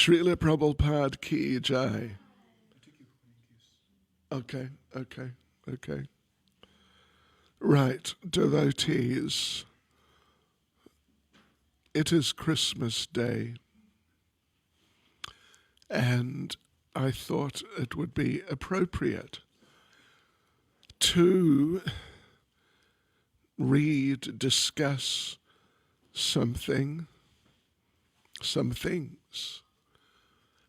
Srila Prabhupada ki jai. Okay. Right, devotees, it is Christmas Day, and I thought it would be appropriate to discuss some things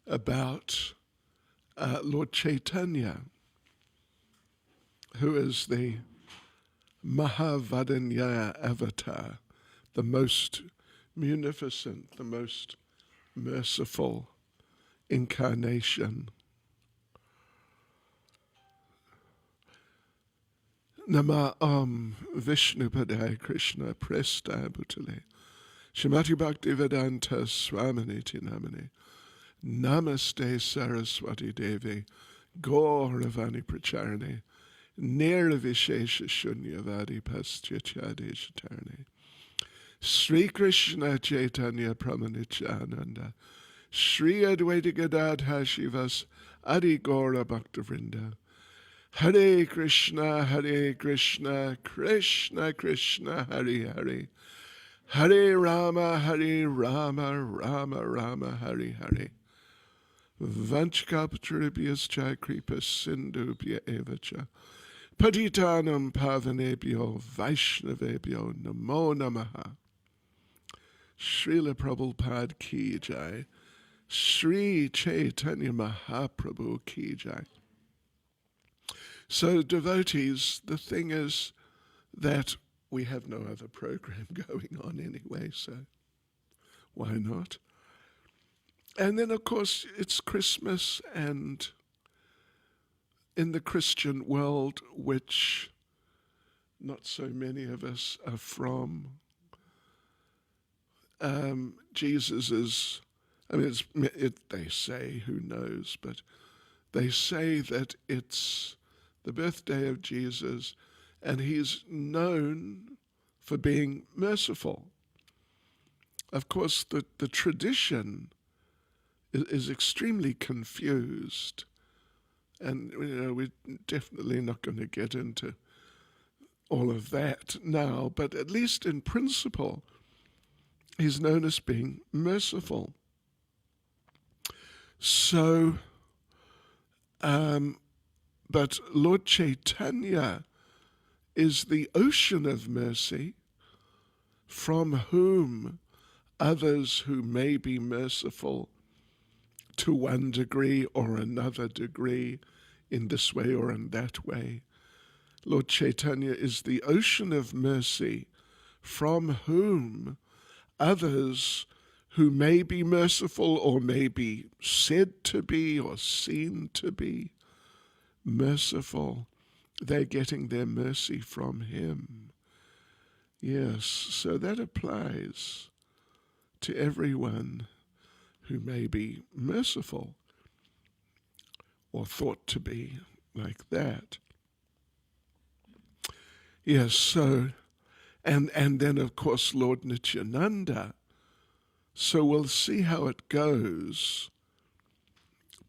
about Lord Caitanya, who is the Mahavadanya avatar, the most munificent, the most merciful incarnation. Nama Om Vishnupadaya Krishna Presta Bhutale Shrimati Bhakti Vedanta Swaminiti Namani Namaste Saraswati Devi Gauravani Pracharane Nirvishesha Shunyavadi Paschyatyadeshatarane Sri Krishna Chaitanya Pramanityananda Sri Advaita Gadadha Shivas Adi Gaura Bhaktavrinda Hare Krishna, Krishna Krishna, Hare Hare, Hare Rama, Rama Rama, Hare Hare. Vanchkapatribhyascha kripas sindhubhya evacha. Patitanam pavanebhyo vaishnavebhyo namo namaha. Srila Prabhupada ki jai. Sri Chaitanya Mahaprabhu ki jai. So, devotees, the thing is that we have no other program going on anyway, so why not? And then, of course, it's Christmas, and in the Christian world, which not so many of us are from, Jesus is, they say, who knows, but they say that it's the birthday of Jesus, and he's known for being merciful. Of course, the tradition is extremely confused, and we're definitely not going to get into all of that now, but at least in principle, he's known as being merciful. So, but Lord Caitanya is the ocean of mercy, from whom others who may be merciful to one degree or another degree, in this way or in that way. Lord Caitanya is the ocean of mercy, from whom others who may be merciful or may be said to be or seen to be merciful, they're getting their mercy from him. Yes, so that applies to everyone who may be merciful or thought to be like that. Yes, so, and then of course Lord Nityananda. So we'll see how it goes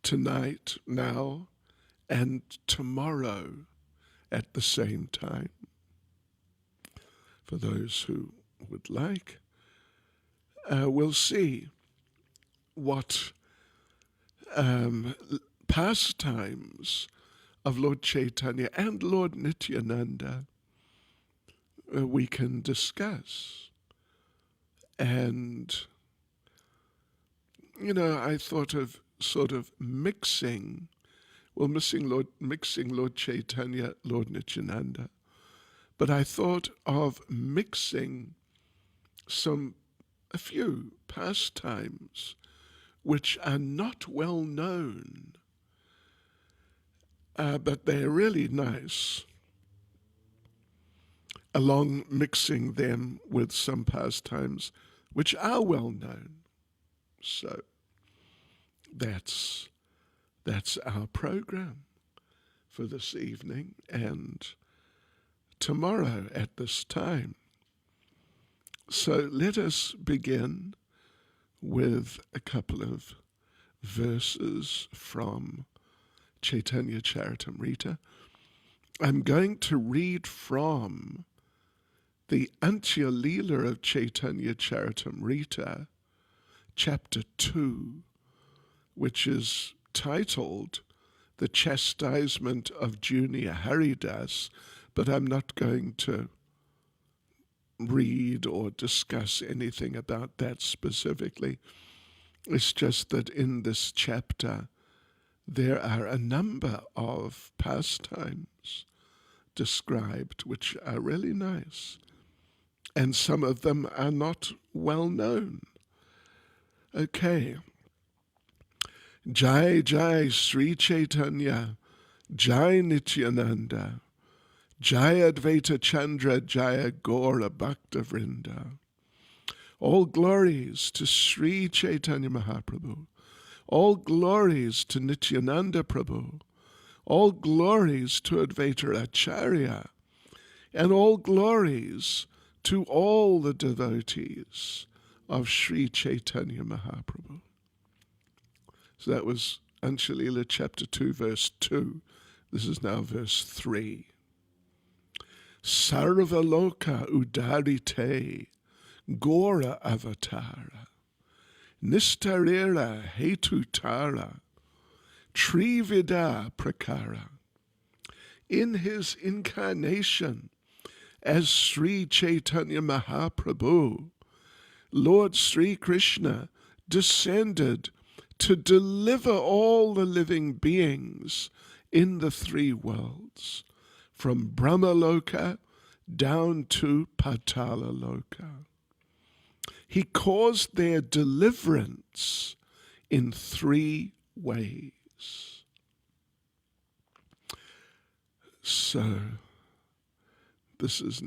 tonight, now, and tomorrow at the same time. For those who would like, we'll see what pastimes of Lord Caitanya and Lord Nityananda we can discuss. And, I thought of sort of mixing Lord Caitanya, Lord Nityananda. But I thought of mixing a few pastimes which are not well known, but they're really nice, along mixing them with some pastimes which are well known. So that's our program for this evening and tomorrow at this time. So let us begin with a couple of verses from Caitanya Charitamrita. I'm going to read from the Antya Leela of Caitanya Charitamrita, chapter 2, which is titled The Chastisement of Junior Haridas, but I'm not going to read or discuss anything about that specifically. It's just that in this chapter there are a number of pastimes described which are really nice, and some of them are not well known. Okay. Jai Jai Sri Chaitanya, Jai Nityananda, Jai Advaita Chandra, Jaya Gaura Bhakta Vrinda. All glories to Sri Chaitanya Mahaprabhu. All glories to Nityananda Prabhu. All glories to Advaita Acharya. And all glories to all the devotees of Sri Chaitanya Mahaprabhu. So that was Antya Leela chapter 2, verse 2. This is now verse 3. Sarva Loka Udarite Gora Avatara Nistarera Hetutara Trivida Prakara. In his incarnation as Sri Chaitanya Mahaprabhu, Lord Sri Krishna descended to deliver all the living beings in the three worlds, from Brahmaloka down to Patala Loka. He caused their deliverance in three ways. So, this is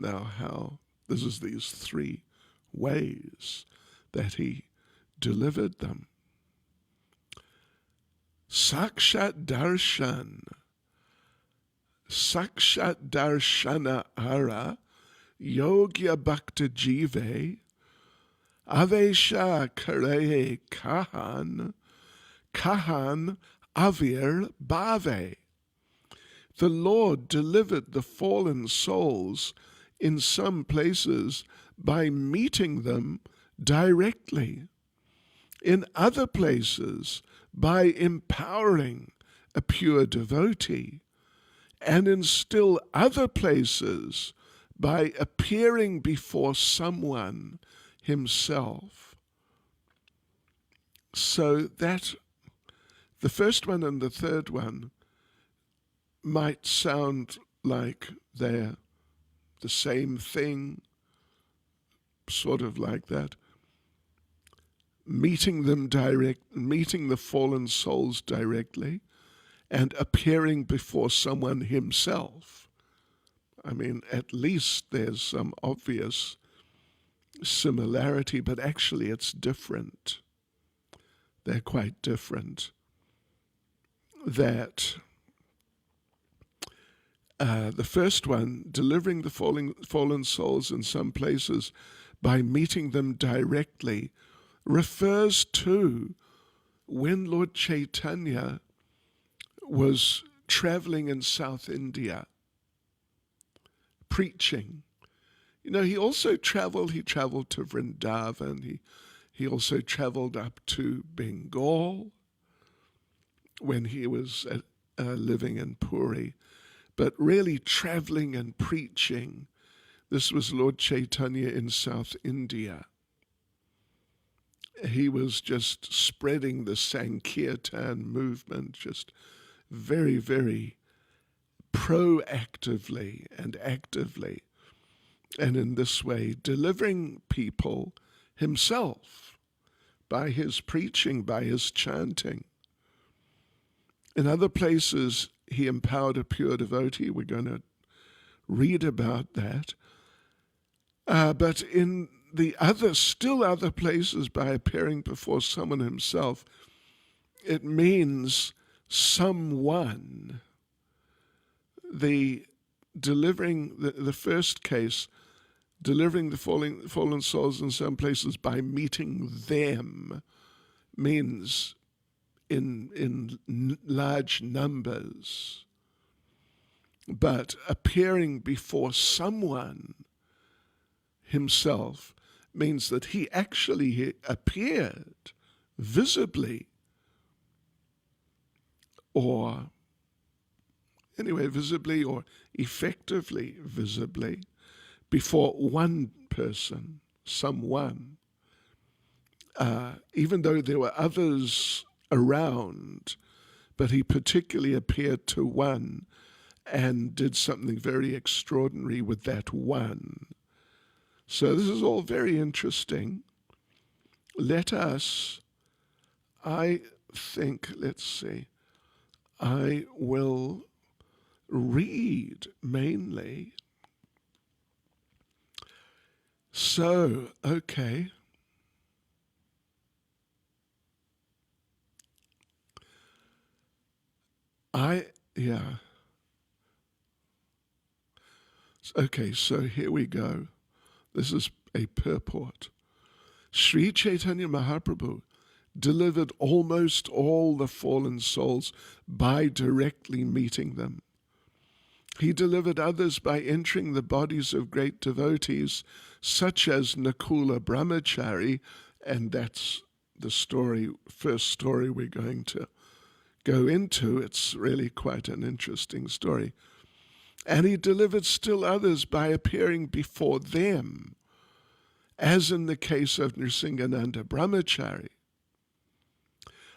these three ways that he delivered them. Sakshat Darshana Ara Yogya Bhakta Jive Avesha Kare Kahan Avir Bhave. The Lord delivered the fallen souls in some places by meeting them directly. In other places, by empowering a pure devotee, and in still other places, by appearing before someone himself. So that the first one and the third one might sound like they're the same thing, sort of like that. Meeting the fallen souls directly, and appearing before someone himself. I mean, at least there's some obvious similarity, but actually it's different. They're quite different. That the first one, delivering the fallen souls in some places by meeting them directly, refers to when Lord Caitanya was traveling in South India, preaching. You know, he traveled to Vrindavan, he also traveled up to Bengal when he was living in Puri. But really traveling and preaching, this was Lord Caitanya in South India. He was just spreading the Sankirtan movement, just very, very proactively and actively, and in this way delivering people himself by his preaching, by his chanting. In other places, he empowered a pure devotee. We're going to read about that. But in the still other places, by appearing before someone himself, it means someone. The first case, delivering the fallen souls in some places by meeting them, means in large numbers, but appearing before someone himself means that he actually appeared visibly, or anyway, visibly or effectively visibly, before one person, someone, even though there were others around, but he particularly appeared to one and did something very extraordinary with that one. So this is all very interesting. Let us, I think, let's see, I will read mainly. So, okay. Okay, so here we go. This is a purport. Sri Caitanya Mahaprabhu delivered almost all the fallen souls by directly meeting them. He delivered others by entering the bodies of great devotees, such as Nakula Brahmachari, and that's the first story we're going to go into. It's really quite an interesting story. And he delivered still others by appearing before them, as in the case of Nrsingananda Brahmachari.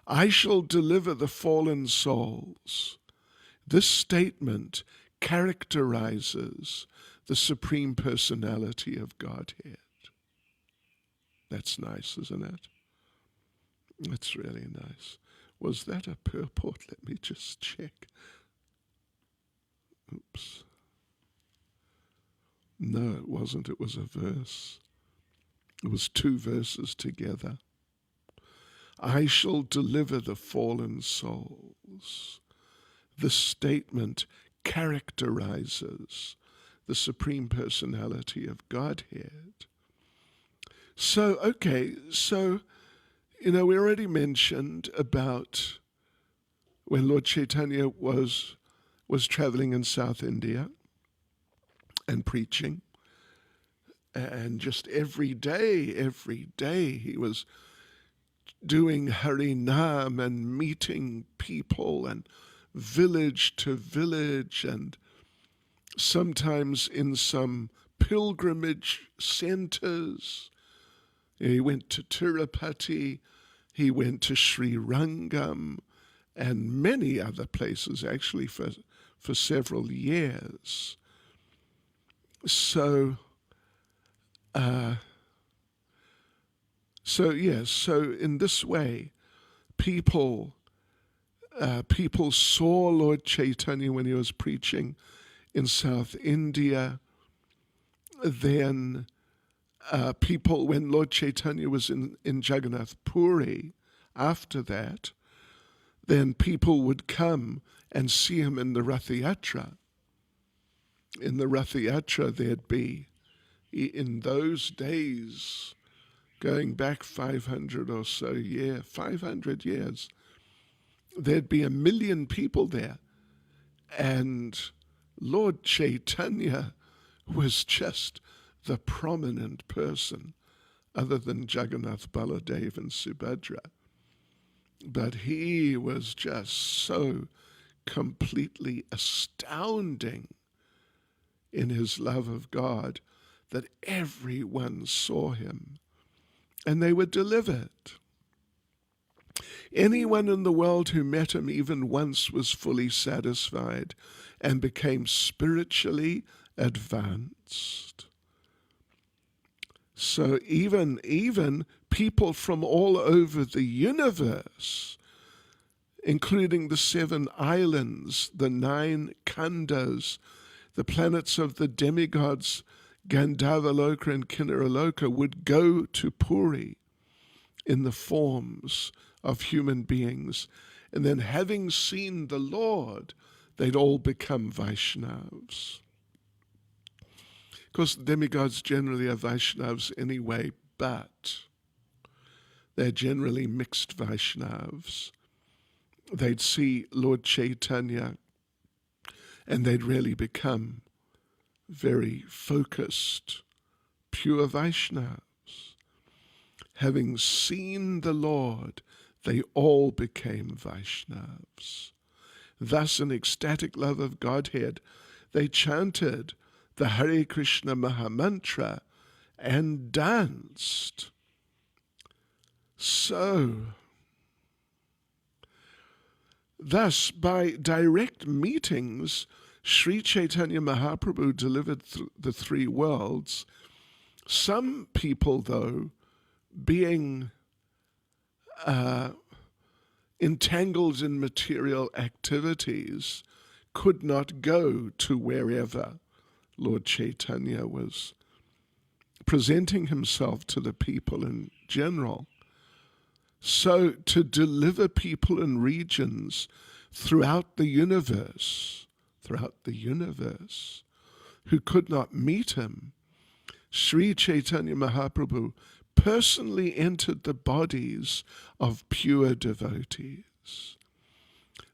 I shall deliver the fallen souls. This statement characterizes the Supreme Personality of Godhead. That's nice, isn't it? That's really nice. Was that a purport? Let me just check. Oops. No, it wasn't. It was a verse. It was two verses together. I shall deliver the fallen souls. This statement characterizes the Supreme Personality of Godhead. So, okay, so, we already mentioned about when Lord Caitanya was traveling in South India and preaching, and just every day he was doing Harinam and meeting people and village to village, and sometimes in some pilgrimage centers. He went to Tirupati, he went to Sri Rangam, and many other places actually for several years. So in this way, people saw Lord Caitanya when he was preaching in South India. Then people, when Lord Caitanya was in Jagannath Puri, after that, then people would come and see him in the Rath Yatra. In the Rath Yatra, there'd be, in those days, going back 500 or so 500 years, there'd be 1 million people there. And Lord Caitanya was just the prominent person, other than Jagannath, Baladev and Subhadra. But he was just so completely astounding in his love of God that everyone saw him and they were delivered. Anyone in the world who met him even once was fully satisfied and became spiritually advanced. So even people from all over the universe, including the 7 islands, the 9 khandas, the planets of the demigods, Gandharvaloka and Kinnaraloka, would go to Puri in the forms of human beings. And then having seen the Lord, they'd all become Vaishnavas. Of course, demigods generally are Vaishnavas anyway, but they're generally mixed Vaishnavas. they'd see Lord Caitanya and they'd really become very focused, pure Vaishnavas. Having seen the Lord, they all became Vaishnavas. Thus, in ecstatic love of Godhead, they chanted the Hare Krishna Mahamantra and danced. So, thus, by direct meetings, Sri Chaitanya Mahaprabhu delivered the three worlds. Some people, though, being entangled in material activities, could not go to wherever Lord Chaitanya was presenting himself to the people in general. So to deliver people in regions throughout the universe, who could not meet him, Sri Chaitanya Mahaprabhu personally entered the bodies of pure devotees.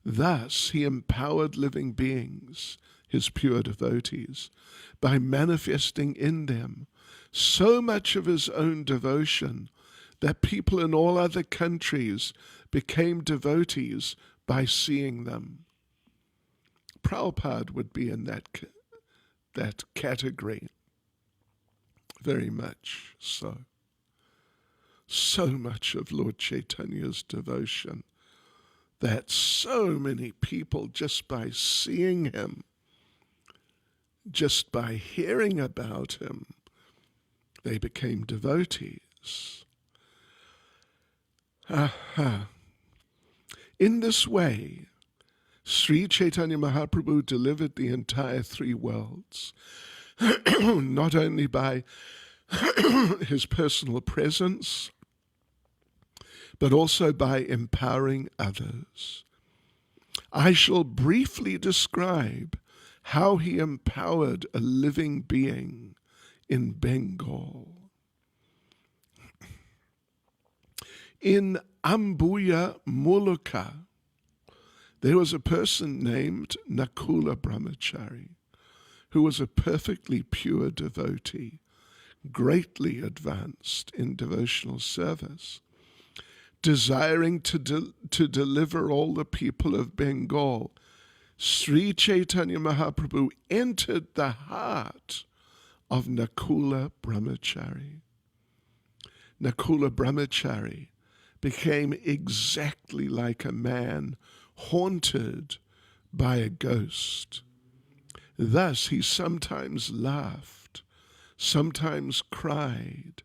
Thus, he empowered living beings, his pure devotees, by manifesting in them so much of his own devotion that people in all other countries became devotees by seeing them. Prabhupada would be in that category, very much so. So much of Lord Chaitanya's devotion that so many people, just by seeing him, just by hearing about him, they became devotees. In this way, Sri Chaitanya Mahaprabhu delivered the entire three worlds, not only by his personal presence, but also by empowering others. I shall briefly describe how he empowered a living being in Bengal. In Ambuya Muluka, there was a person named Nakula Brahmachari, who was a perfectly pure devotee, greatly advanced in devotional service, desiring to deliver all the people of Bengal. Sri Chaitanya Mahaprabhu entered the heart of Nakula Brahmachari. Nakula Brahmachari became exactly like a man haunted by a ghost. Thus he sometimes laughed, sometimes cried,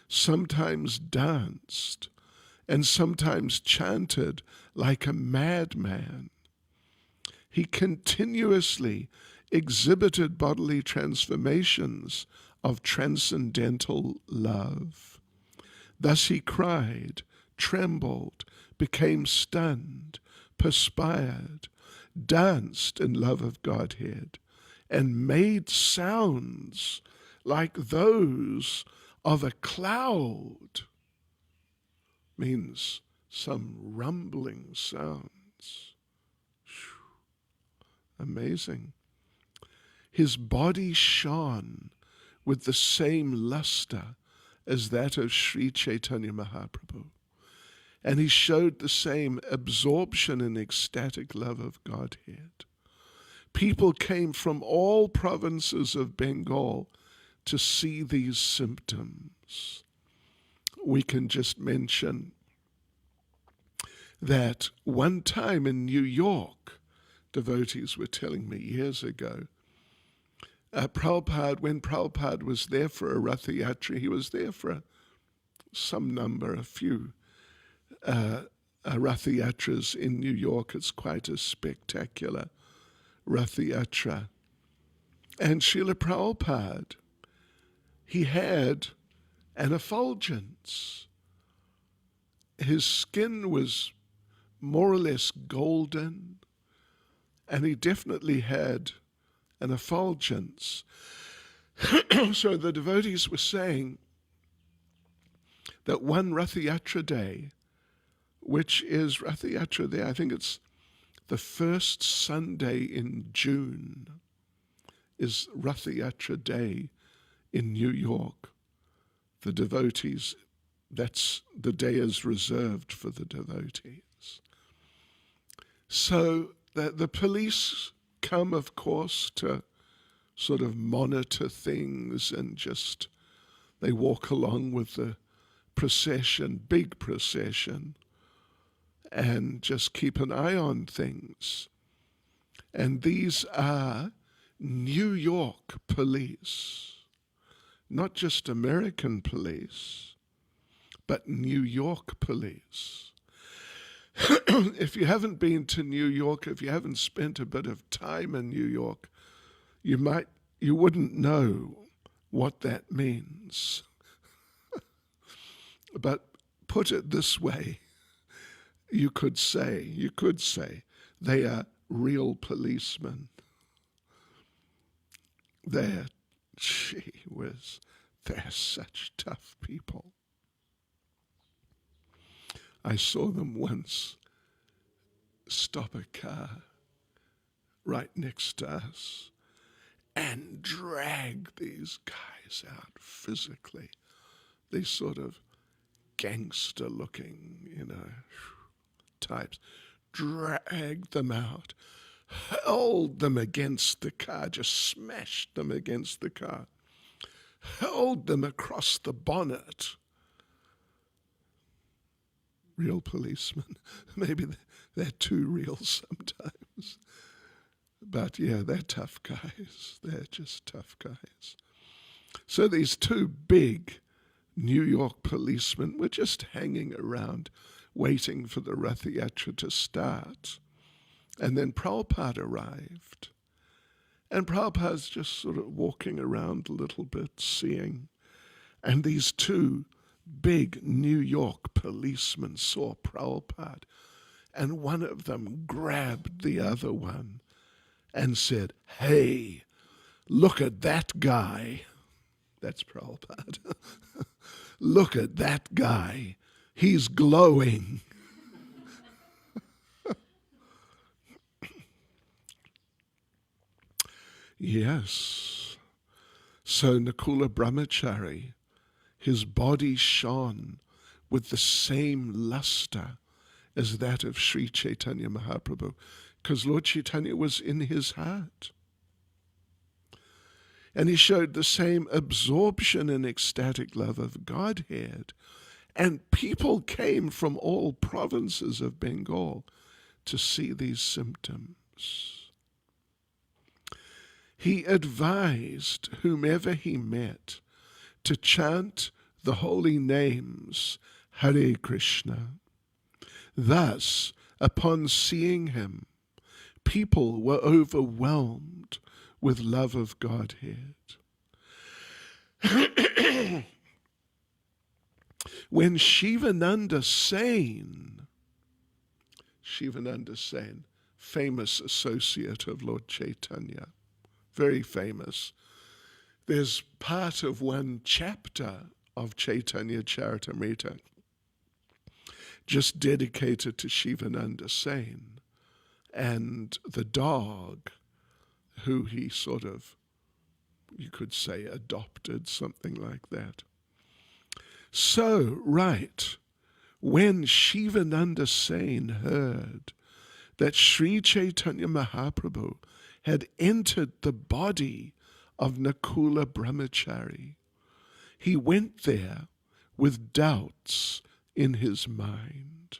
sometimes danced, and sometimes chanted like a madman. He continuously exhibited bodily transformations of transcendental love. Thus he cried, trembled, became stunned, perspired, danced in love of Godhead, and made sounds like those of a cloud. Means some rumbling sounds. Amazing. His body shone with the same luster as that of Sri Chaitanya Mahaprabhu, and he showed the same absorption in ecstatic love of Godhead. People came from all provinces of Bengal to see these symptoms. We can just mention that one time in New York, devotees were telling me years ago, when Prabhupada was there for a Ratha Yatra, he was there for a few Ratha Yatras in New York. It's quite a spectacular Ratha Yatra. And Srila Prabhupada, he had an effulgence. His skin was more or less golden, and he definitely had an effulgence. So the devotees were saying that one Ratha Yatra day, which is Rath Yatra there. I think it's the first Sunday in June is Rath Yatra Day in New York. The devotees, that's the day is reserved for the devotees. So the police come, of course, to sort of monitor things, and just they walk along with the procession, big procession, and just keep an eye on things. And these are New York police, not just American police, but New York police. If you haven't been to New York, if you haven't spent a bit of time in New York, you wouldn't know what that means. But put it this way, you could say they are real policemen. They're such tough people. I saw them once stop a car right next to us and drag these guys out physically. These sort of gangster-looking, types. Drag them out, held them against the car, just smashed them against the car, held them across the bonnet. Real policemen. Maybe they're too real sometimes. But yeah, they're tough guys. They're just tough guys. So these two big New York policemen were just hanging around, waiting for the Rath Yatra to start. And then Prabhupada arrived. And Prabhupada's just sort of walking around a little bit, seeing. And these two big New York policemen saw Prabhupada, and one of them grabbed the other one and said, "Hey, look at that guy." That's Prabhupada. "Look at that guy. He's glowing." Yes. So Nakula Brahmachari, his body shone with the same luster as that of Sri Caitanya Mahaprabhu, because Lord Chaitanya was in his heart. And he showed the same absorption and ecstatic love of Godhead. And people came from all provinces of Bengal to see these symptoms. He advised whomever he met to chant the holy names Hare Krishna. Thus, upon seeing him, people were overwhelmed with love of Godhead. When Shivananda Sain, famous associate of Lord Chaitanya, very famous, there's part of one chapter of Caitanya Charitamrita just dedicated to Shivananda Sain and the dog who he sort of, you could say, adopted, something like that. So, right, when Shivananda Sain heard that Sri Chaitanya Mahaprabhu had entered the body of Nakula Brahmachari, he went there with doubts in his mind,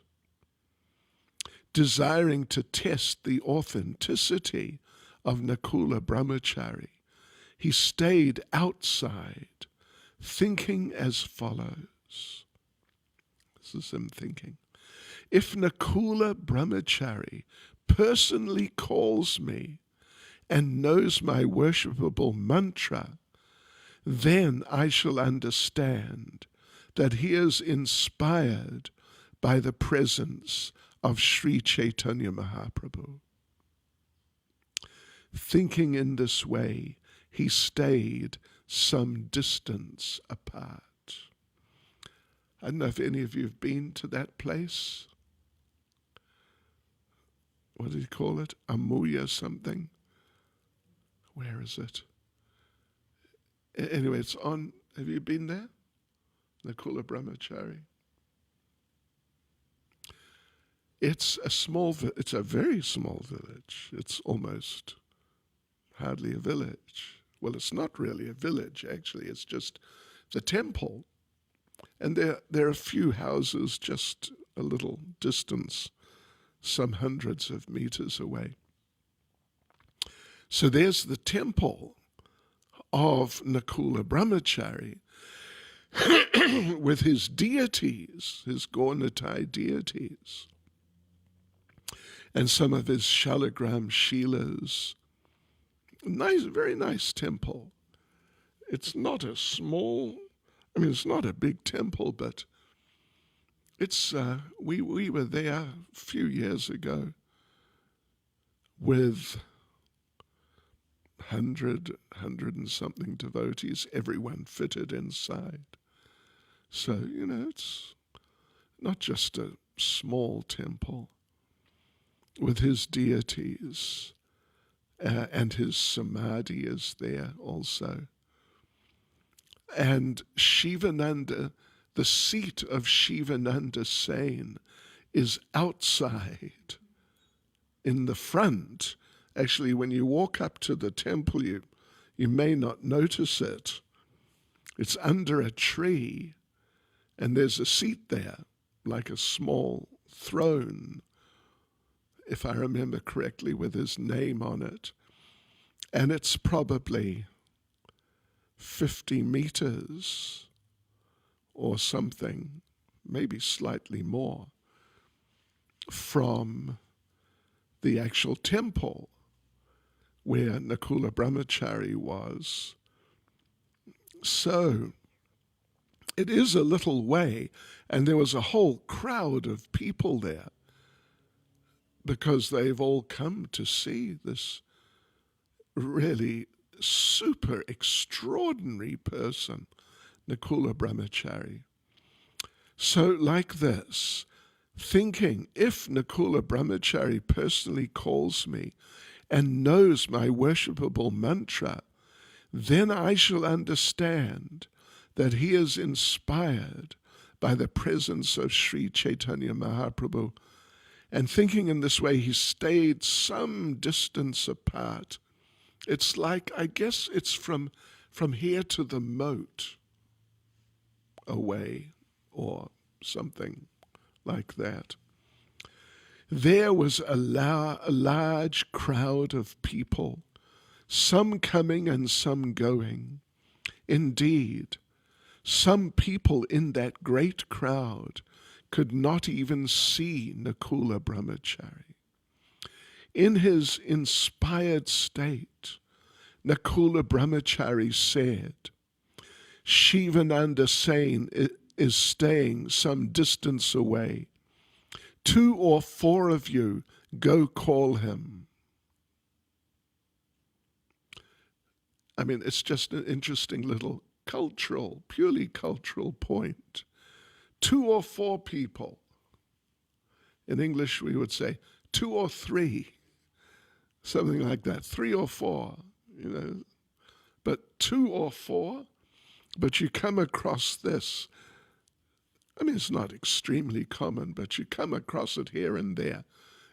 desiring to test the authenticity of Nakula Brahmachari. He stayed outside, thinking as follows. This is him thinking. If Nakula Brahmachari personally calls me and knows my worshipable mantra, then I shall understand that he is inspired by the presence of Sri Chaitanya Mahaprabhu. Thinking in this way, he stayed some distance apart. I don't know if any of you have been to that place. what did he call it? Amuya something. Where is it? Anyway, it's on, have you been there? Nakula Brahmachari. It's a very small village. It's almost hardly a village. Well, it's not really a village, actually. It's just the temple. And there are a few houses just a little distance, some hundreds of meters away. So there's the temple of Nakula Brahmachari with his deities, his Gaunitai deities, and some of his Shalagram Shilas. Nice, very nice temple. It's not a small, it's not a big temple, but it's, we were there a few years ago with 100 and something devotees, everyone fitted inside. So, it's not just a small temple with his deities, and his samadhi is there also. And Shivananda, the seat of Shivananda Sain, is outside in the front. Actually, when you walk up to the temple, you may not notice it. It's under a tree, and there's a seat there, like a small throne, if I remember correctly, with his name on it. And it's probably 50 meters or something, maybe slightly more, from the actual temple where Nakula Brahmachari was. So it is a little way, and there was a whole crowd of people there because they've all come to see this really super extraordinary person, Nakula Brahmachari. So like this, thinking, if Nakula Brahmachari personally calls me and knows my worshipable mantra, then I shall understand that he is inspired by the presence of Sri Caitanya Mahaprabhu. And thinking in this way, he stayed some distance apart. It's like, I guess it's from here to the moat away, or something like that. There was a large crowd of people, some coming and some going. Indeed, some people in that great crowd could not even see Nakula Brahmachari. In his inspired state, Nakula Brahmachari said, Shivananda Sain is staying some distance away. 2 or 4 of you go call him. It's just an interesting little purely cultural point. 2 or 4 people. In English, we would say 2 or 3, something like that. 3 or 4, But 2 or 4, but you come across this. It's not extremely common, but you come across it here and there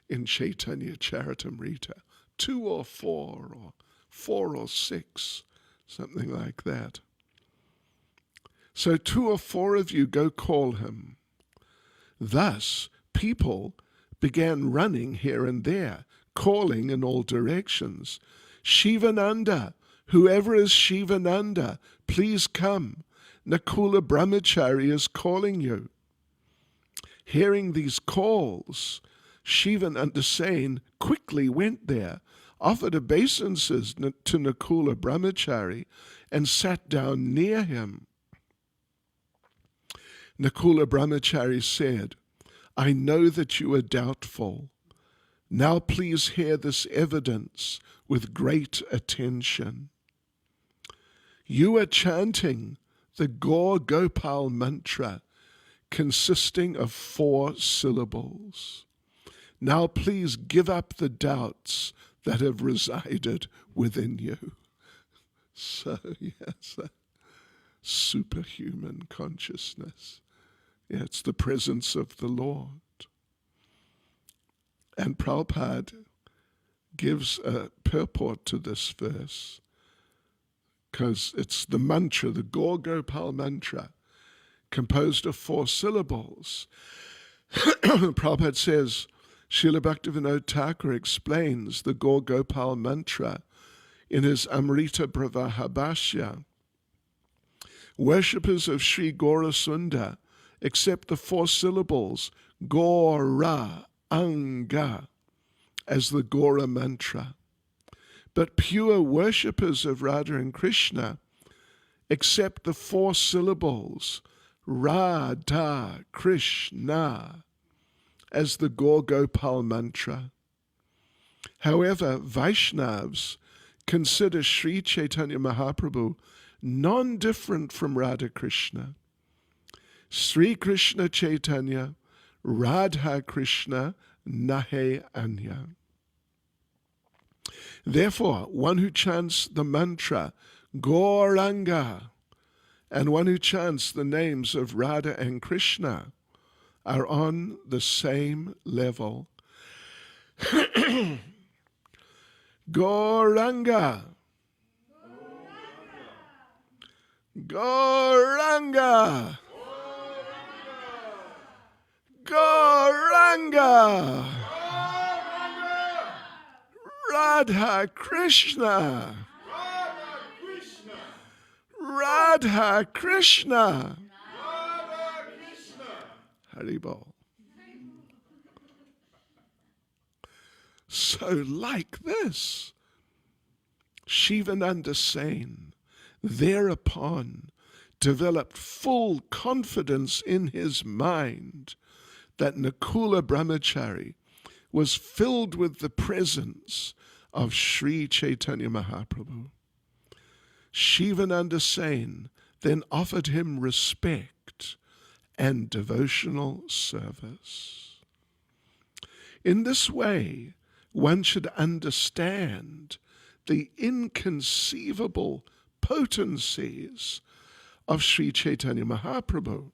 in Caitanya Charitamrita. 2 or 4, or 4 or 6, something like that. So 2 or 4 of you go call him. Thus, people began running here and there, calling in all directions. Shivananda, whoever is Shivananda, please come. Nakula Brahmachari is calling you. Hearing these calls, Shivananda Sain quickly went there, offered obeisances to Nakula Brahmachari, and sat down near him. Nakula Brahmachari said, I know that you are doubtful. Now please hear this evidence with great attention. You are chanting the Gaur Gopal mantra consisting of 4 syllables. Now please give up the doubts that have resided within you. So, yes, superhuman consciousness. Yeah, it's the presence of the Lord. And Prabhupada gives a purport to this verse because it's the mantra, the Gaur Gopal mantra, composed of 4 syllables. Prabhupada says, Srila Bhaktivinoda Thakur explains the Gaur Gopal mantra in his Amrita Pravaha Bhashya. Worshippers of Sri Gaura Sundar accept the 4 syllables Gaura Anga as the Gaura mantra. But pure worshippers of Radha and Krishna accept the 4 syllables Radha Krishna as the Gaur Gopal mantra. However, Vaishnavas consider Sri Caitanya Mahaprabhu non-different from Radha Krishna. Sri Krishna Chaitanya, Radha Krishna, nahe anya. Therefore, one who chants the mantra Gauranga and one who chants the names of Radha and Krishna are on the same level. Gauranga. Gauranga. Gauranga. Radha Krishna. Radha Krishna. Haribol. So like this, Shivananda Sen thereupon developed full confidence in his mind that Nakula Brahmachari was filled with the presence of Sri Chaitanya Mahaprabhu. Shivananda Sen then offered him respect and devotional service. In this way, one should understand the inconceivable potencies of Sri Chaitanya Mahaprabhu.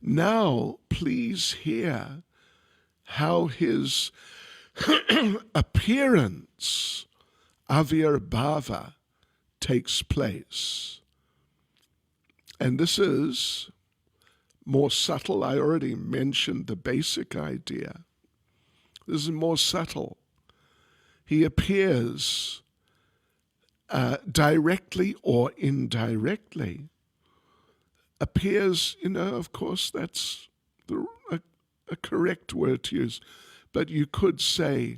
Now, please hear how his appearance, avirbhava, takes place. And this is more subtle. I already mentioned the basic idea. This is more subtle. He appears directly or indirectly. Appears, of course, that's a correct word to use, but you could say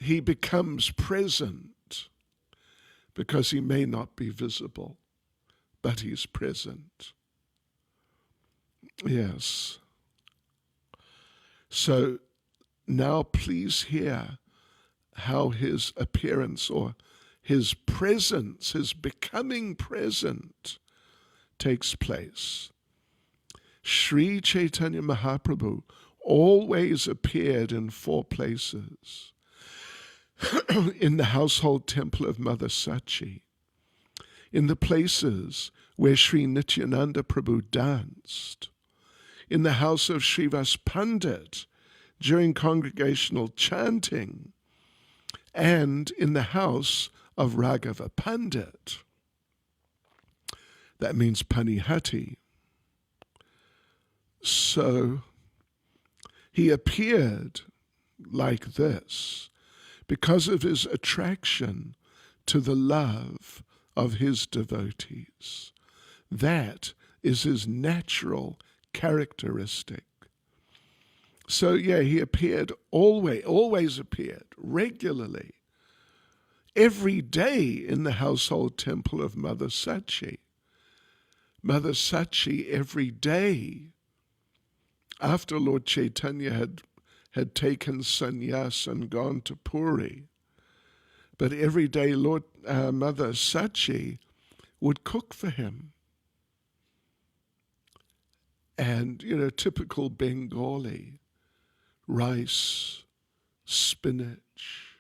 he becomes present because he may not be visible, but he's present. Yes. So now please hear how his appearance or his presence, his becoming present, takes place. Sri Chaitanya Mahaprabhu always appeared in 4 places. In the household temple of Mother Sachi, in the places where Sri Nityananda Prabhu danced, in the house of Srivas Pandit during congregational chanting, and in the house of Raghava Pandit. That means Panihati. So he appeared like this because of his attraction to the love of his devotees. That is his natural characteristic. So he appeared always appeared regularly, every day in the household temple of Mother Sachi. Mother Sachi every day, after Lord Chaitanya had taken sannyas and gone to Puri, but every day Mother Sachi would cook for him. And, typical Bengali, rice, spinach,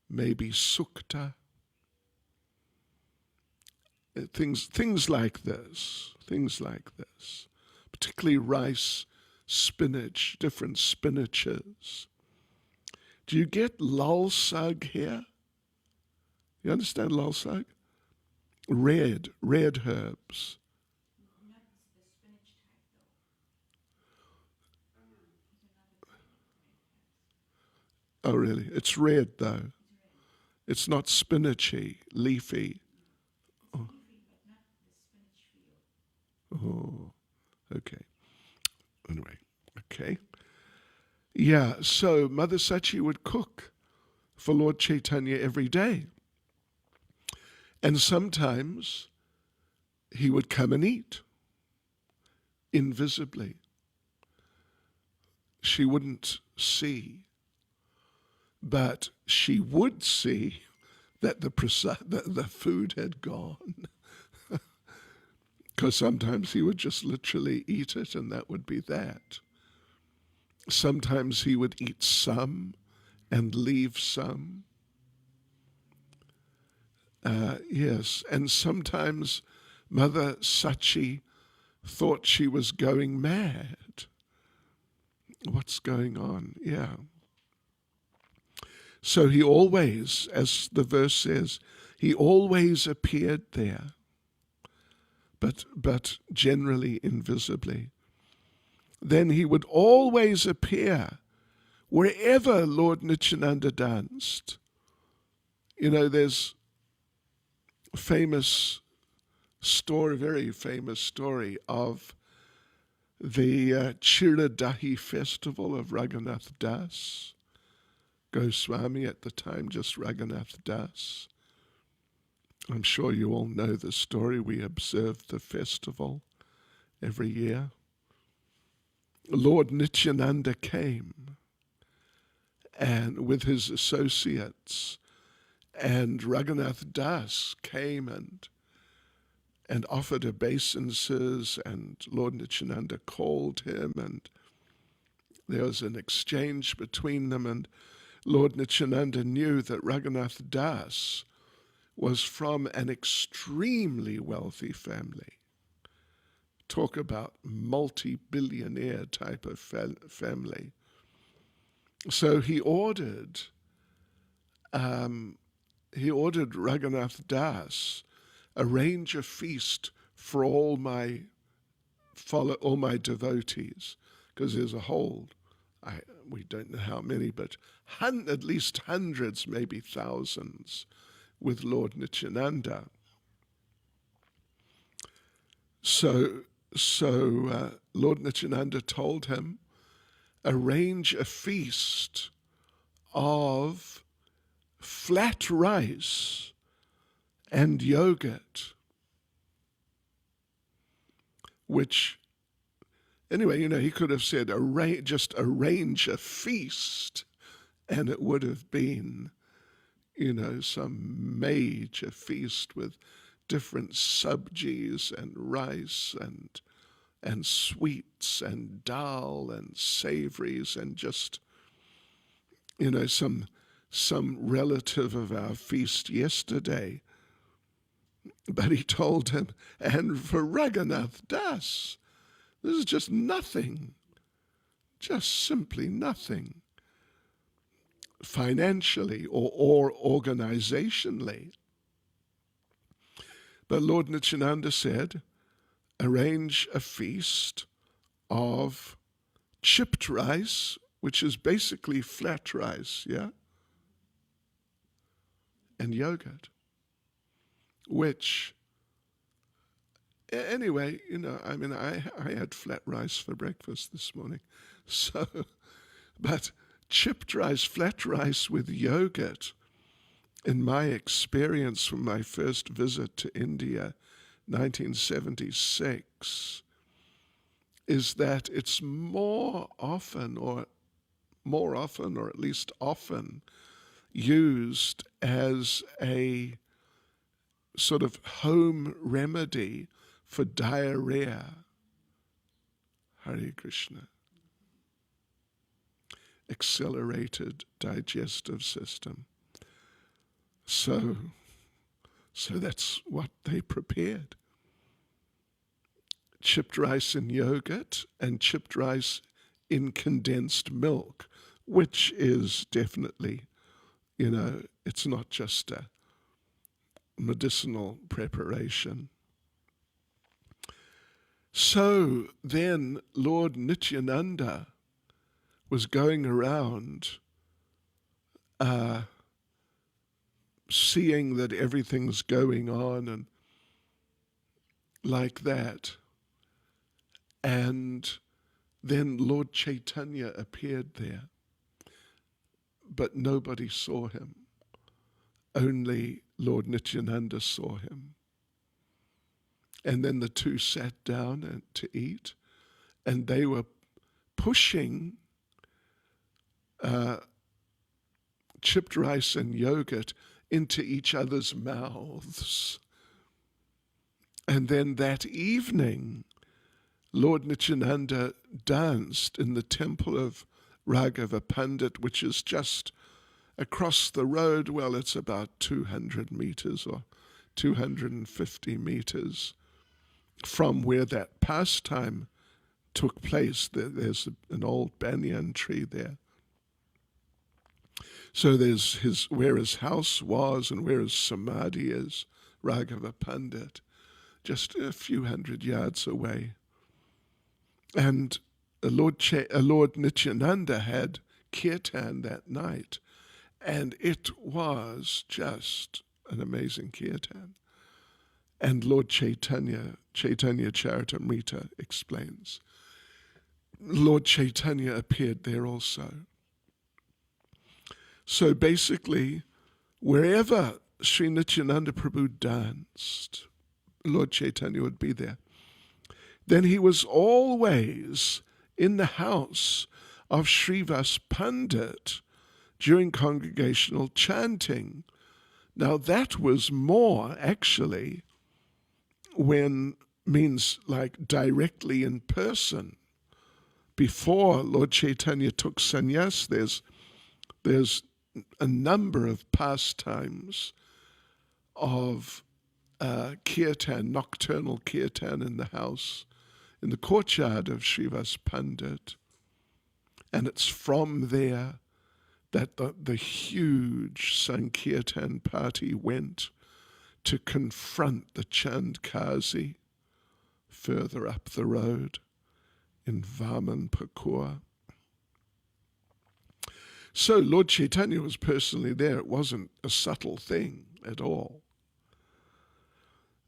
maybe sukta, things like this, particularly rice, spinach, different spinaches. Do you get lalsag here? You understand lalsag? Red herbs. Not the spinach type though. Oh, really? It's red though. It's not spinachy, leafy. Oh. Leafy, but not the spinach feel. Oh, okay. Anyway, okay. Yeah, so Mother Sachi would cook for Lord Caitanya every day. And sometimes he would come and eat invisibly. She wouldn't see, but she would see that the food had gone. Because sometimes he would just literally eat it and that would be that. Sometimes he would eat some and leave some. Yes, and sometimes Mother Sachi thought she was going mad. What's going on? Yeah. So he always, as the verse says, he always appeared there, but generally invisibly. Then he would always appear wherever Lord Nityananda danced. You know, there's a famous story, very famous story of the Chiradahi festival of Raghunath Das. Goswami at the time, just Raghunath Das. I'm sure you all know the story. We observed the festival every year. Lord Nityananda came and with his associates, and Raghunath Das came and offered obeisances, and Lord Nityananda called him, and there was an exchange between them, and Lord Nityananda knew that Raghunath Das was from an extremely wealthy family. Talk about multi-billionaire type of family. So he ordered Raghunath Das arrange a feast for all my devotees, because there's a whole, we don't know how many, but at least hundreds, maybe thousands, with Lord Nityananda. So Lord Nityananda told him, arrange a feast of flat rice and yogurt, which, anyway, you know, he could have said, just arrange a feast, and it would have been, you know, some major feast with different subjis and rice and sweets and dal and savories and just, you know, some relative of our feast yesterday. But he told him, and for Raghunath Das, this is just nothing, just simply nothing, financially or organizationally. But Lord Nityananda said, arrange a feast of chipped rice, which is basically flat rice, yeah? And yogurt, which, anyway, you know, I mean, I had flat rice for breakfast this morning. So, but chipped rice, flat rice with yogurt, in my experience from my first visit to India, 1976, is that it's more often, or at least often, used as a sort of home remedy for diarrhea. Hare Krishna. accelerated digestive system. So that's what they prepared. Chipped rice in yogurt and chipped rice in condensed milk, which is definitely, it's not just a medicinal preparation. So then Lord Nityananda was going around seeing that everything's going on and like that. And then Lord Caitanya appeared there, but nobody saw him. Only Lord Nityananda saw him. And then the two sat down to eat, and they were pushing chipped rice and yogurt into each other's mouths. And then that evening, Lord Nityananda danced in the temple of Raghava Pandit, which is just across the road. Well, it's about 200 meters or 250 meters from where that pastime took place. There's an old banyan tree there. So there's where his house was and where his samadhi is, Raghava Pandit, just a few hundred yards away. And Lord Nityananda had kirtan that night, and it was just an amazing kirtan. And Lord Caitanya Charitamrita explains, Lord Caitanya appeared there also. So basically, wherever Sri Nityananda Prabhu danced, Lord Caitanya would be there. Then he was always in the house of Srivas Pandit during congregational chanting. Now that was more actually means like directly in person. Before Lord Caitanya took sannyas, there's a number of pastimes of kirtan, nocturnal kirtan in the house, in the courtyard of Srivas Pandit. And it's from there that the huge Sankirtan party went to confront the Chandkazi further up the road in Vamanpakur. So Lord Caitanya was personally there. It wasn't a subtle thing at all.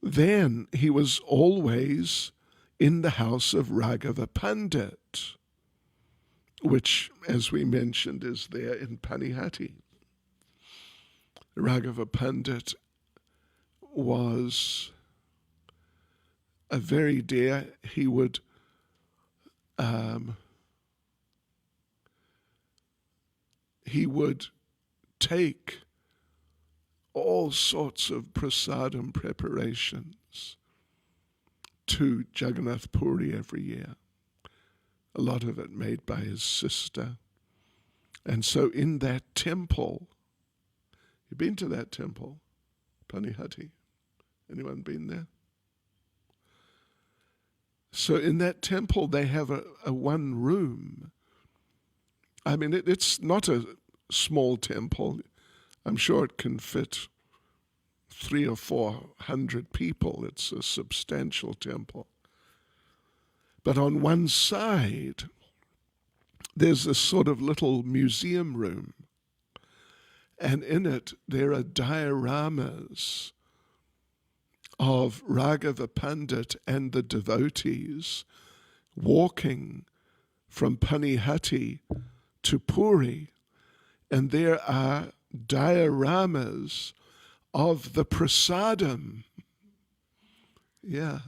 Then he was always in the house of Raghava Pandit, which, as we mentioned, is there in Panihati. Raghava Pandit was a very dear. He would take all sorts of prasadam preparations to Jagannath Puri every year. A lot of it made by his sister. And so in that temple, you've been to that temple, Panihati? Anyone been there? So in that temple, they have a one room. I mean, it's not a small temple. I'm sure it can fit 300 or 400 people. It's a substantial temple. But on one side, there's this sort of little museum room. And in it, there are dioramas of Raghava Pandit and the devotees walking from Panihati to Puri. And there are dioramas of the prasadam. Yeah.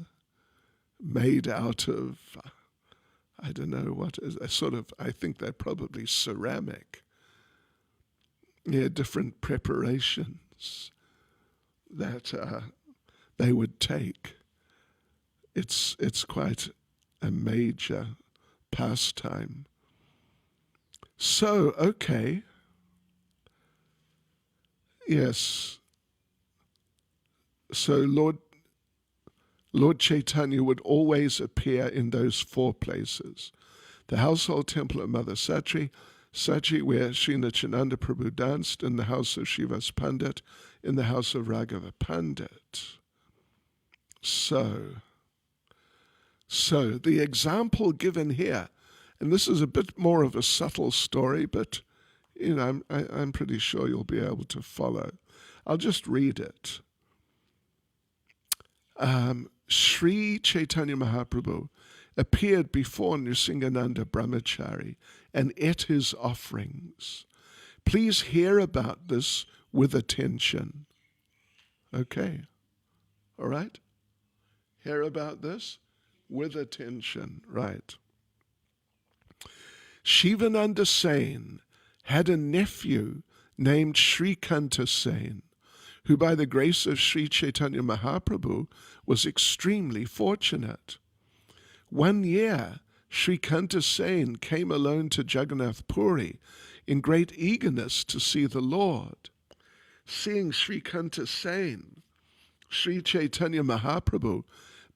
Made out of, I don't know what is, I think they're probably ceramic. Yeah, different preparations that they would take. It's quite a major pastime. So, okay. Yes. So Lord Chaitanya would always appear in those 4 places. The household temple of Mother Sachi, where Sri Nityananda Prabhu danced, in the house of Shivas Pandit, in the house of Raghava Pandit. So the example given here, and this is a bit more of a subtle story, but I'm pretty sure you'll be able to follow. I'll just read it. Sri Chaitanya Mahaprabhu appeared before Nrsingananda Brahmachari and ate his offerings. Please hear about this with attention. Okay. All right? Hear about this with attention. Right. Shivananda Sain had a nephew named Srikanta Sain, who by the grace of Sri Chaitanya Mahaprabhu was extremely fortunate. One year, Srikanta Sain came alone to Jagannath Puri in great eagerness to see the Lord. Seeing Srikanta Sain, Sri Chaitanya Mahaprabhu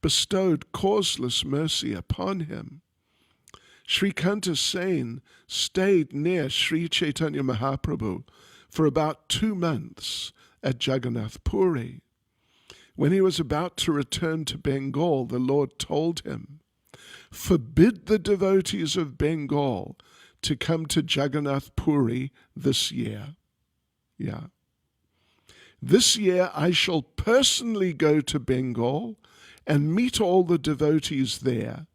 bestowed causeless mercy upon him. Srikanta Sain stayed near Sri Chaitanya Mahaprabhu for about 2 months at Jagannath Puri. When he was about to return to Bengal, the Lord told him, "Forbid the devotees of Bengal to come to Jagannath Puri this year." Yeah. "This year I shall personally go to Bengal and meet all the devotees there,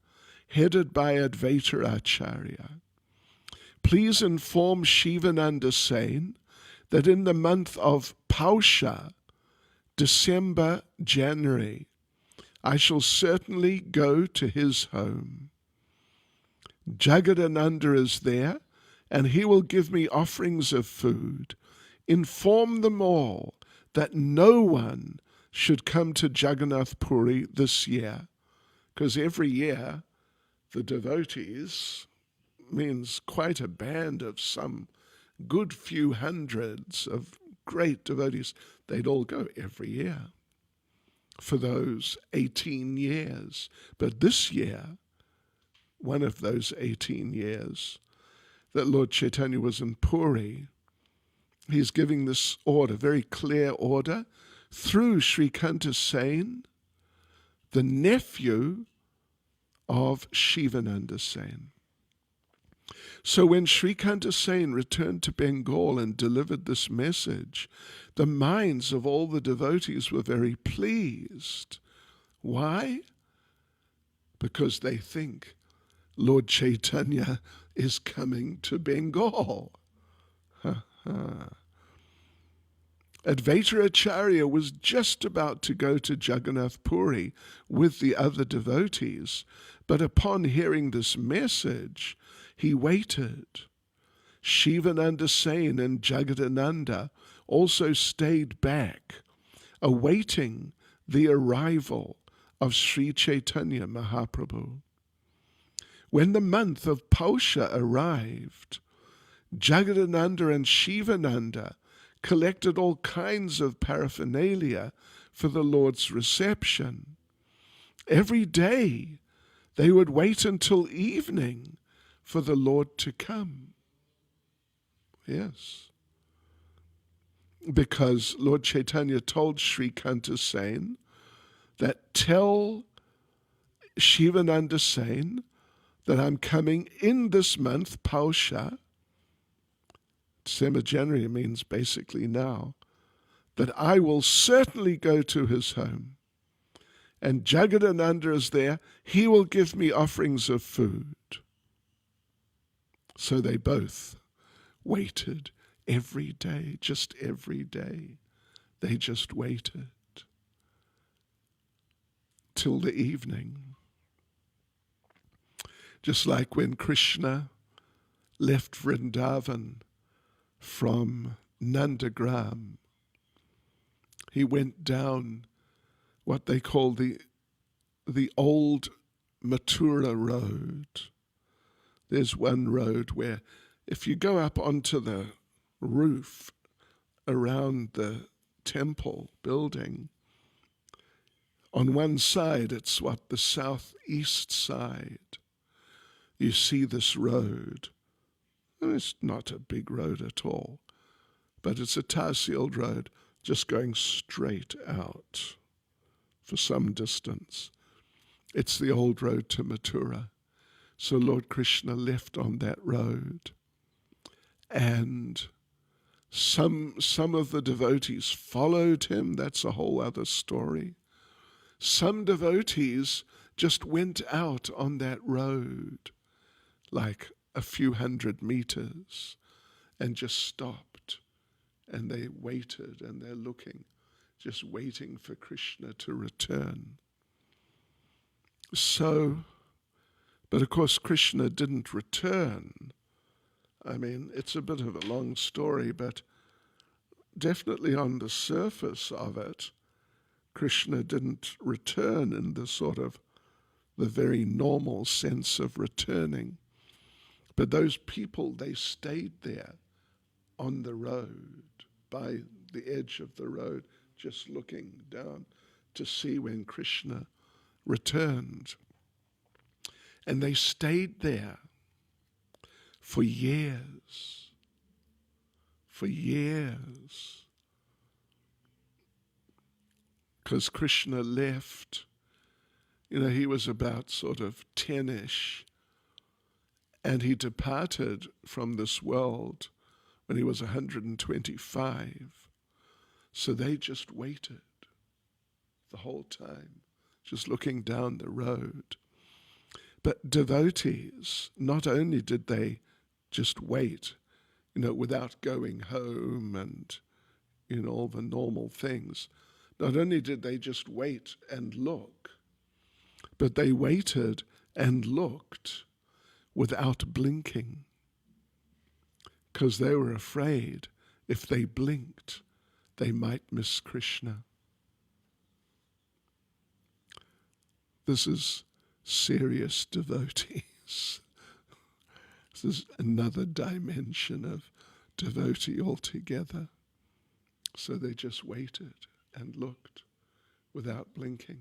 headed by Advaita Acharya. Please inform Shivananda Sain that in the month of Pausha, December, January, I shall certainly go to his home. Jagadananda is there, and he will give me offerings of food. Inform them all that no one should come to Jagannath Puri this year," because every year the devotees means quite a band of some good few hundreds of great devotees. They'd all go every year for those 18 years. But this year, one of those 18 years that Lord Chaitanya was in Puri, he's giving this order, very clear order, through Srikanta Sain, the nephew of Shivananda Sain. So when Srikanta Sain returned to Bengal and delivered this message, the minds of all the devotees were very pleased. Why? Because they think Lord Chaitanya is coming to Bengal. Advaita Acharya was just about to go to Jagannath Puri with the other devotees, but upon hearing this message, he waited. Shivananda Sain and Jagadananda also stayed back, awaiting the arrival of Sri Chaitanya Mahaprabhu. When the month of Pausha arrived, Jagadananda and Shivananda collected all kinds of paraphernalia for the Lord's reception. Every day they would wait until evening for the Lord to come. Yes. Because Lord Chaitanya told Srikanta Sain that tell Shivananda Sain that I'm coming in this month, Pausha. December, January means basically now, that I will certainly go to his home. And Jagadananda is there. He will give me offerings of food. So they both waited every day, just every day. They just waited till the evening. Just like when Krishna left Vrindavan from Nandagram, he went down what they call the old Mathura road. There's one road where if you go up onto the roof around the temple building, on one side, it's the southeast side. You see this road. And it's not a big road at all, but it's a tar-sealed road just going straight out for some distance. It's the old road to Mathura. So Lord Krishna left on that road, and some of the devotees followed him. That's a whole other story. Some devotees just went out on that road, like a few hundred meters, and just stopped, and they waited, and they're looking, just waiting for Krishna to return. So, but of course Krishna didn't return. I mean, it's a bit of a long story, but definitely on the surface of it, Krishna didn't return in the sort of the very normal sense of returning. But those people, they stayed there on the road, by the edge of the road, just looking down to see when Krishna returned. And they stayed there for years. For years. Because Krishna left, he was about sort of 10-ish, and he departed from this world when he was 125. So they just waited the whole time, just looking down the road. But devotees, not only did they just wait, without going home and, all the normal things, not only did they just wait and look, but they waited and looked without blinking, because they were afraid if they blinked, they might miss Krishna. This is serious devotees. This is another dimension of devotee altogether. So they just waited and looked without blinking.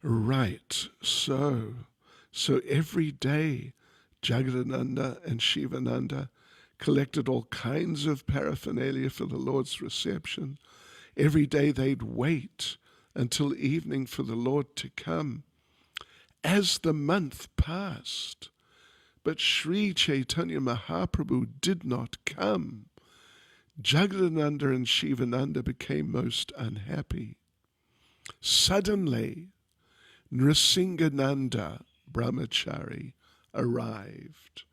Right, so every day Jagadananda and Shivananda collected all kinds of paraphernalia for the Lord's reception. Every day they'd wait until evening for the Lord to come. As the month passed, but Sri Caitanya Mahaprabhu did not come, Jagadananda and Shivananda became most unhappy. Suddenly, Nrsingananda Brahmachari arrived,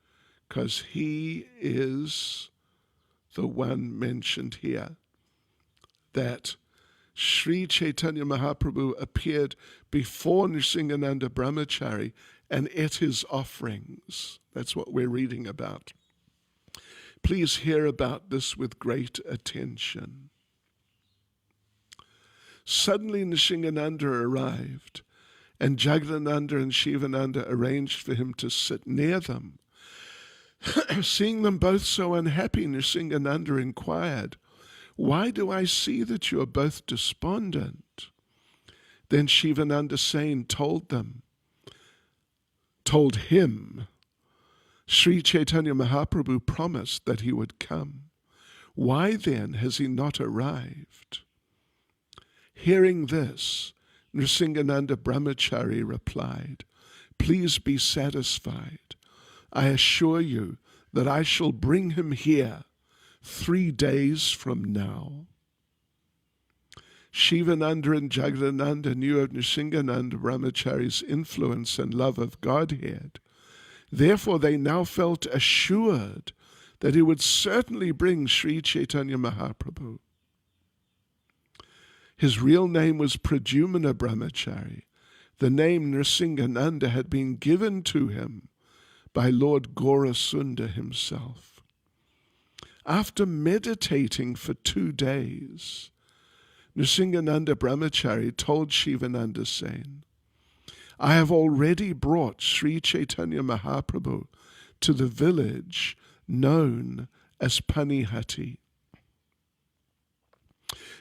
because he is the one mentioned here, that Sri Caitanya Mahaprabhu appeared before Nrsingananda Brahmachari and ate his offerings. That's what we're reading about. Please hear about this with great attention. Suddenly Nrsingananda arrived, and Jagadananda and Shivananda arranged for him to sit near them. Seeing them both so unhappy, Nrsingananda inquired, "Why do I see that you are both despondent?" Then Shivananda Sain told him, Sri Chaitanya Mahaprabhu promised that he would come. Why then has he not arrived? Hearing this, Nrsingananda Brahmachari replied, "Please be satisfied. I assure you that I shall bring him here 3 days from now." Shivananda and Jagadananda knew of Nrsingananda Brahmachari's influence and love of Godhead. Therefore they now felt assured that he would certainly bring Sri Chaitanya Mahaprabhu. His real name was Pradyumna Brahmachari. The name Nrsingananda had been given to him by Lord Gaurasunda himself. After meditating for 2 days, Nrsingananda Brahmachari told Shivananda Sain, I have already brought Sri Caitanya Mahaprabhu to the village known as Panihati.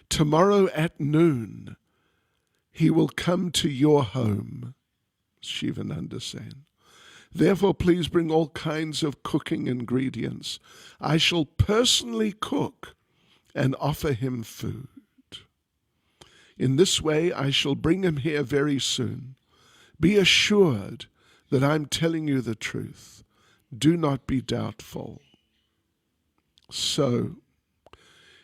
Tomorrow at noon, he will come to your home, Shivananda saying. Therefore, please bring all kinds of cooking ingredients. I shall personally cook and offer him food. In this way, I shall bring him here very soon. Be assured that I'm telling you the truth. Do not be doubtful. So,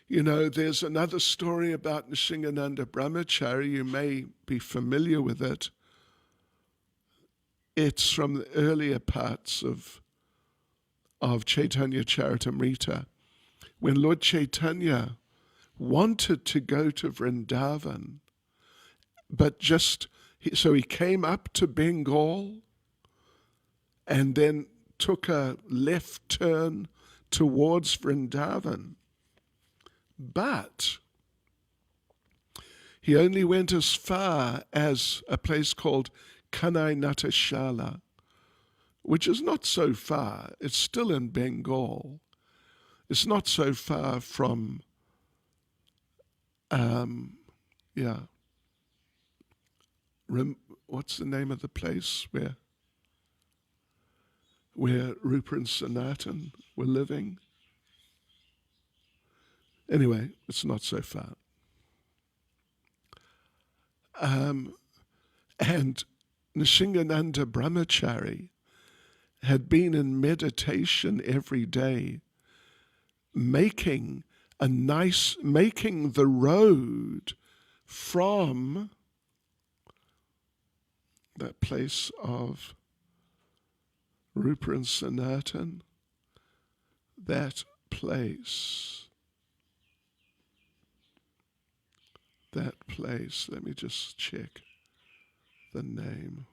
there's another story about Nishingananda Brahmachari. You may be familiar with it. It's from the earlier parts of Caitanya Charitamrita, when Lord Chaitanya wanted to go to Vrindavan, but so he came up to Bengal and then took a left turn towards Vrindavan. But he only went as far as a place called Kanai Natashala, which is not so far. It's still in Bengal. It's not so far from, what's the name of the place where Rupa and Sanatan were living? Anyway, it's not so far. And Nishingananda Brahmachari had been in meditation every day, making the road from that place of Rupa and Sanatan, that place, let me just check the name.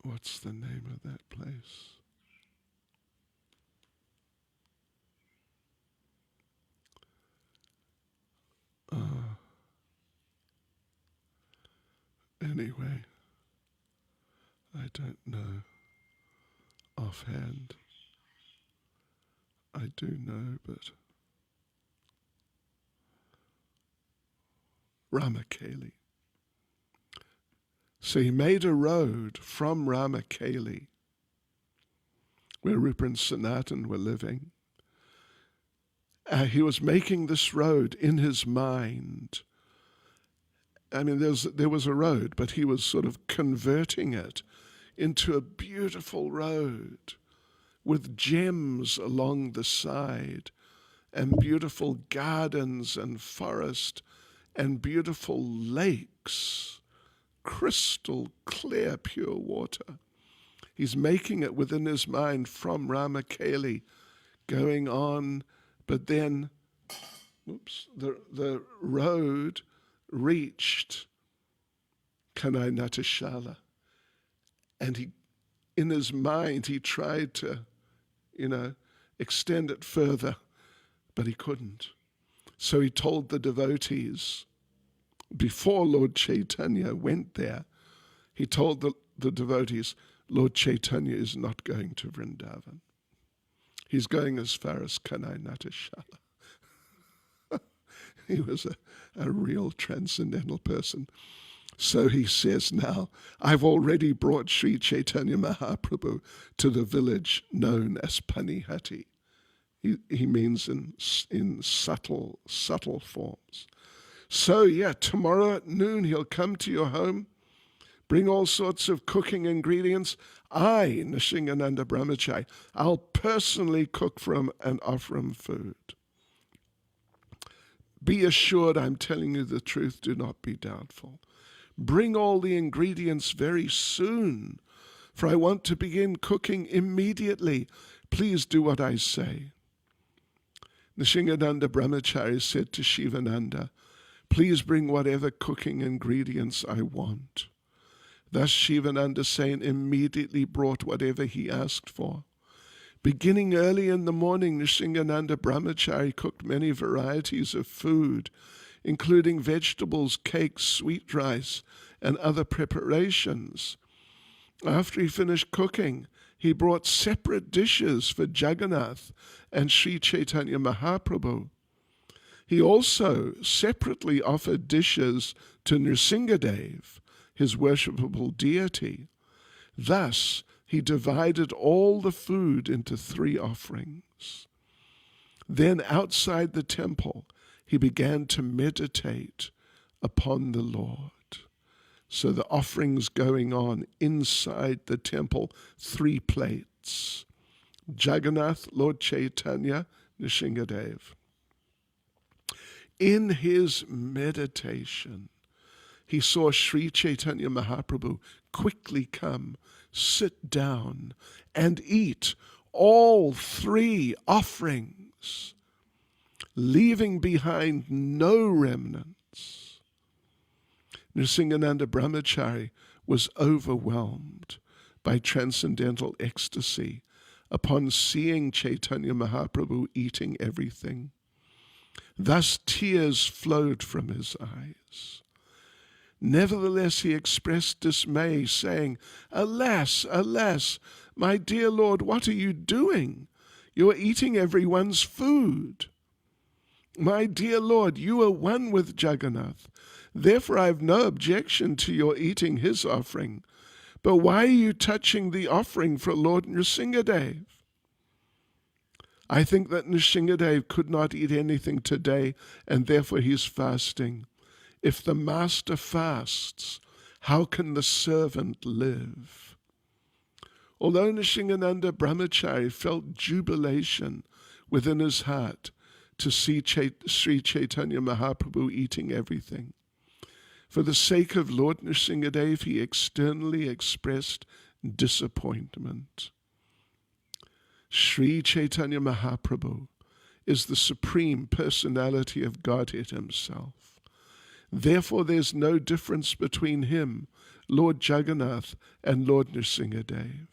What's the name of that place? Anyway, I don't know offhand. I do know, but Ramakeli. So he made a road from Ramakeli, where Rupa and Sanatan were living. He was making this road in his mind. I mean, there was a road, but he was sort of converting it into a beautiful road with gems along the side and beautiful gardens and forest and beautiful lakes, crystal clear, pure water. He's making it within his mind from Ramakeli, going on, but then, the road reached Kanai Natashala. And in his mind, he tried to, extend it further, but he couldn't. So he told the devotees, before Lord Chaitanya went there, he told the devotees, Lord Chaitanya is not going to Vrindavan. He's going as far as Kanai Natashala. He was a real transcendental person. So he says now, I've already brought Sri Caitanya Mahaprabhu to the village known as Panihati. He means in subtle forms. So tomorrow at noon he'll come to your home, bring all sorts of cooking ingredients. I, Nishingananda Brahmachari, I'll personally cook for him and offer him food. Be assured I'm telling you the truth, do not be doubtful. Bring all the ingredients very soon, for I want to begin cooking immediately. Please do what I say. Nishingananda Brahmachari said to Shivananda, please bring whatever cooking ingredients I want. Thus Shivananda saying immediately brought whatever he asked for. Beginning early in the morning, Nrsingananda Brahmachari cooked many varieties of food, including vegetables, cakes, sweet rice, and other preparations. After he finished cooking, he brought separate dishes for Jagannath and Sri Caitanya Mahaprabhu. He also separately offered dishes to Nrsingadev, his worshipable deity. Thus, he divided all the food into 3 offerings. Then, outside the temple, he began to meditate upon the Lord. So the offerings going on inside the temple, 3 plates. Jagannath, Lord Caitanya, Nrsingadev. In his meditation, he saw Sri Caitanya Mahaprabhu quickly come, sit down, and eat all 3 offerings, leaving behind no remnants. Nrsingananda Brahmachari was overwhelmed by transcendental ecstasy upon seeing Caitanya Mahaprabhu eating everything. Thus tears flowed from his eyes. Nevertheless, he expressed dismay, saying, "Alas, alas, my dear Lord, what are you doing? You are eating everyone's food. My dear Lord, you are one with Jagannath. Therefore, I have no objection to your eating his offering. But why are you touching the offering for Lord Nrsingadev? I think that Nrsingadev could not eat anything today, and therefore he is fasting. If the master fasts, how can the servant live?" Although Nrsingananda Brahmachari felt jubilation within his heart to see Sri Caitanya Mahaprabhu eating everything, for the sake of Lord Nrsingadev, he externally expressed disappointment. Sri Caitanya Mahaprabhu is the Supreme Personality of Godhead himself. Therefore, there's no difference between him, Lord Jagannath, and Lord Nrsingadev.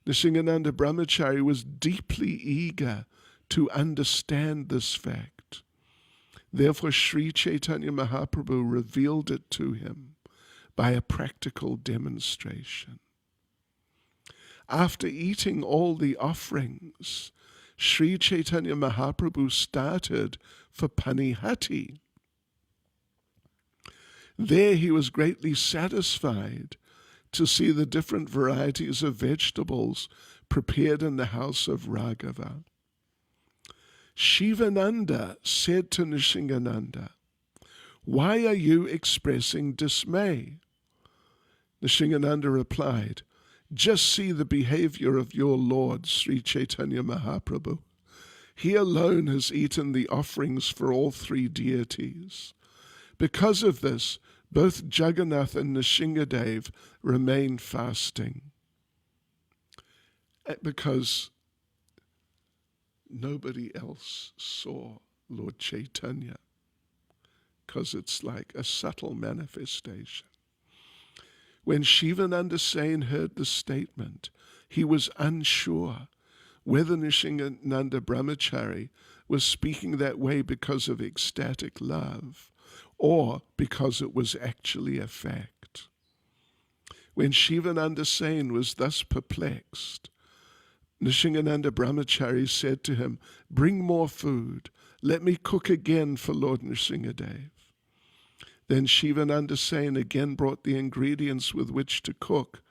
Nrsingananda Brahmachari was deeply eager to understand this fact. Therefore, Sri Caitanya Mahaprabhu revealed it to him by a practical demonstration. After eating all the offerings, Sri Caitanya Mahaprabhu started for Panihati. There he was greatly satisfied to see the different varieties of vegetables prepared in the house of Raghava. Shivananda said to Nrsingananda, "Why are you expressing dismay?" Nrsingananda replied, "Just see the behavior of your Lord, Sri Caitanya Mahaprabhu. He alone has eaten the offerings for all 3 deities. Because of this, both Jagannath and Nrsingadev remain fasting." Because nobody else saw Lord Caitanya, because it's like a subtle manifestation. When Shivananda Sain heard the statement, he was unsure whether Nrsingananda Brahmachari was speaking that way because of ecstatic love or because it was actually a fact. When Shivananda Sain was thus perplexed, Nrsingananda Brahmachari said to him, "Bring more food. Let me cook again for Lord Nrsingadev." Then Shivananda Sain again brought the ingredients with which to cook,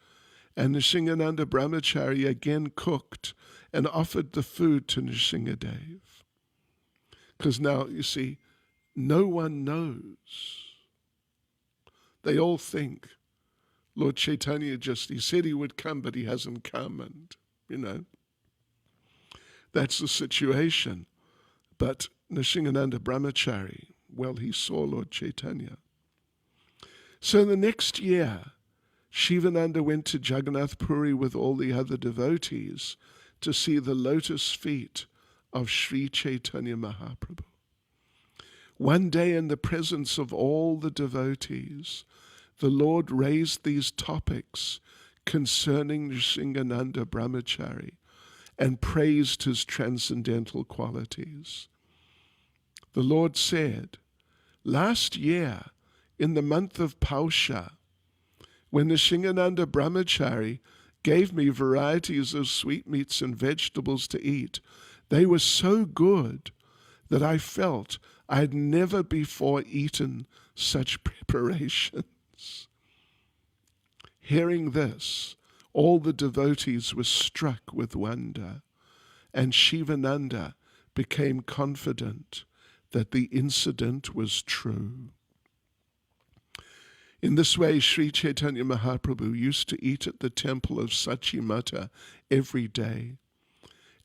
and Nrsingananda Brahmachari again cooked and offered the food to Nrsingadev. Because now, you see, no one knows. They all think Lord Caitanya he said he would come, but he hasn't come, and, that's the situation. But Nrsingananda Brahmachari, well, he saw Lord Caitanya. So the next year, Shivananda went to Jagannath Puri with all the other devotees to see the lotus feet of Sri Caitanya Mahaprabhu. One day, in the presence of all the devotees, the Lord raised these topics concerning Nrsingananda Brahmachari and praised his transcendental qualities. The Lord said, last year, in the month of Pausha, when the Shingananda Brahmachari gave me varieties of sweetmeats and vegetables to eat, they were so good that I felt I had never before eaten such preparations. Hearing this, all the devotees were struck with wonder, and Shivananda became confident that the incident was true. In this way, Sri Caitanya Mahaprabhu used to eat at the temple of Sachimata every day,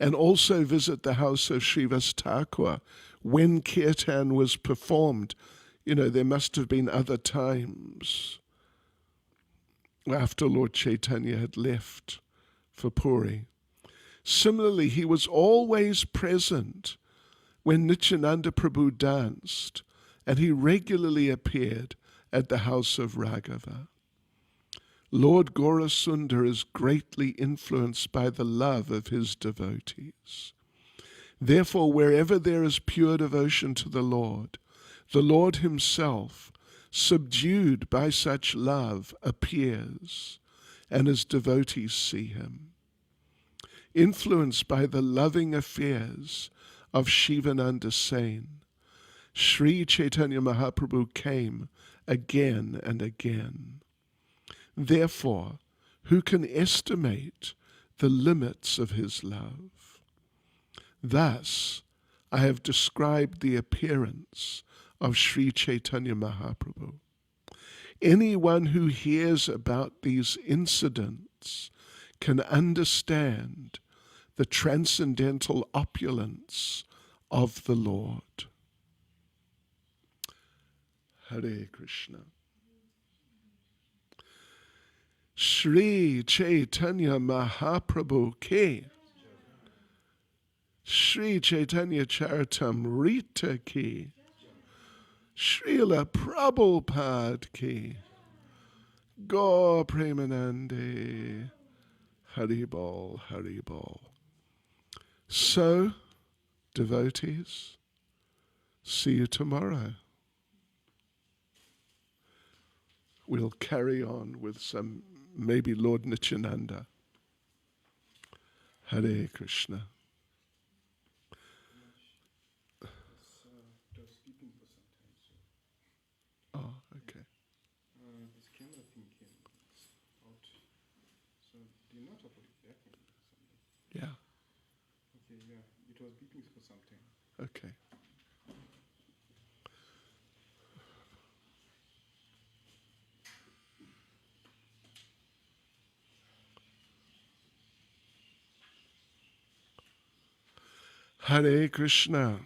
and also visit the house of Srivas Thakur when kirtan was performed. You know, there must have been other times after Lord Chaitanya had left for Puri. Similarly, he was always present when Nityananda Prabhu danced, and he regularly appeared at the house of Raghava. Lord Gaurasundar is greatly influenced by the love of his devotees. Therefore, wherever there is pure devotion to the Lord himself, subdued by such love, appears, and his devotees see him. Influenced by the loving affairs of Shivananda Sen, Sri Chaitanya Mahaprabhu came again and again. Therefore, who can estimate the limits of his love? Thus, I have described the appearance of Sri Chaitanya Mahaprabhu. Anyone who hears about these incidents can understand the transcendental opulence of the Lord. Hare Krishna. Sri Chaitanya Mahaprabhu ki, Sri Chaitanya Charitamrita ki, Srila Prabhupada ki, Gaur Premanande, Haribol, Haribol. So, devotees, see you tomorrow. We'll carry on with some, maybe Lord Nityananda. Hare Krishna. Oh, okay. This camera thing came out. So do you not have it back or something? Yeah, Okay, yeah. It was beeping for some time. okay. Hare Krishna.